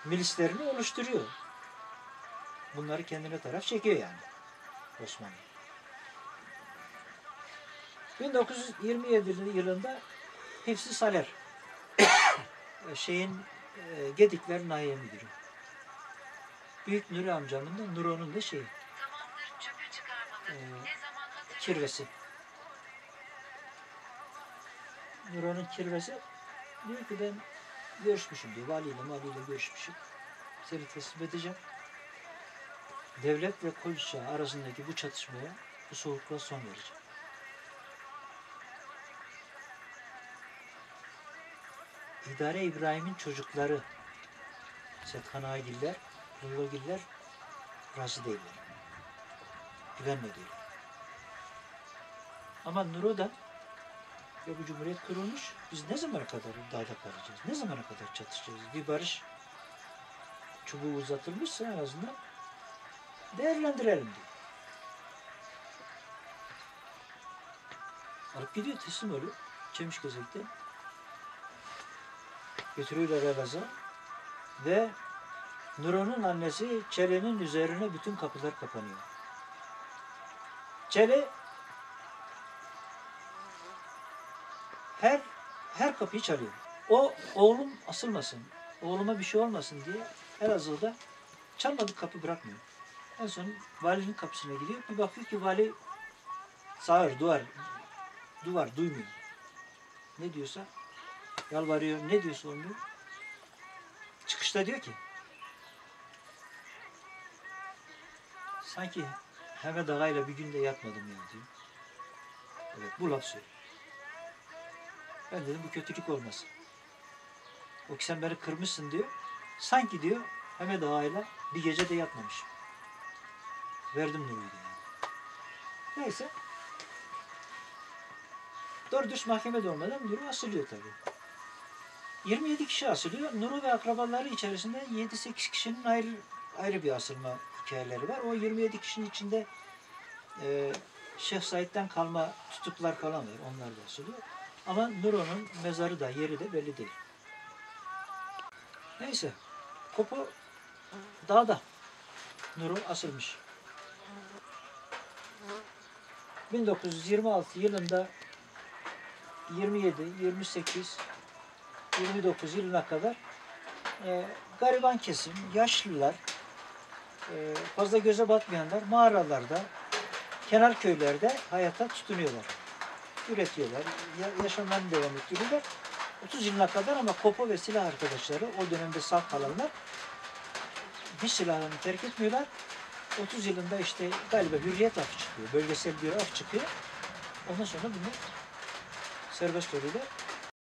milislerini oluşturuyor. Bunları kendine taraf çekiyor yani Osmanlı. 1927 yılında Hifz-i Saler Gedikler Nahiye Müdürü. Büyük Nuri amcamın da Nuro'nun da kirvesi. Nuro'nun kirvesi diyor ki ben görüşmüşüm diyor. Valiyle görüşmüşüm. Seni teslim edeceğim. Devlet ve Koçhisar arasındaki bu çatışmaya, bu soğukluğa son vereceğim. İdare İbrahim'in çocukları Sethan Agiller, Nullogiller razı değiller. Güvenmediler. Ama Nuro'dan ya bu cumhuriyet kurulmuş, biz ne zamana kadar dağda kalacağız? Ne zamana kadar çatışacağız? Bir barış çubuğu uzatılmışsa en azından değerlendirelim diyor. Alıp gidiyor, teslim oluyor. Çemişgezek'te götürüyorlar Elazığ'a ve Nuro'nun annesi Çele'nin üzerine bütün kapılar kapanıyor. Çele her kapıyı çalıyor. O oğlum asılmasın, oğluma bir şey olmasın diye Elazığ'da çalmadık kapı bırakmıyor. En son valinin kapısına gidiyor. Bir bakıyor ki vali sağır, duvar duymuyor. Ne diyorsa yalvarıyor. Ne diyorsa olmuyor. Çıkışta diyor ki sanki Hemed Ağa'yla bir günde yatmadım ya diyor. Evet, bu laf söylüyor. Ben dedim bu kötülük olmasın. O ki sen beni kırmışsın diyor. Sanki diyor Hemed Ağa'yla bir gece de yatmamışım. Verdim Nuru'yu diyor. Neyse. Doğru düz mahkemede olmadan Nuru asılıyor tabii. 27 kişi asılıyor. Nuru ve akrabaları içerisinde 7-8 kişinin ayrı bir asılma hikayeleri var. O 27 kişinin içinde Şeyh Said'den kalma tutuklar falan var. Onlar da asılıyor. Ama Nuru'nun mezarı da yeri de belli değil. Neyse. Kopu dağda. Nuru asılmış. 1926 yılında 27, 28, 29 yılına kadar gariban kesim, yaşlılar, fazla göze batmayanlar mağaralarda, kenar köylerde hayata tutunuyorlar. Üretiyorlar, yaşamlarını devam ettiriyorlar. 30 yılına kadar ama Kopo ve silah arkadaşları, o dönemde sağ kalanlar bir silahlarını terk etmiyorlar. 30 yılında işte galiba hürriyet affı çıkıyor, bölgesel bir af çıkıyor. Ondan sonra bunlar serbest oluyorlar.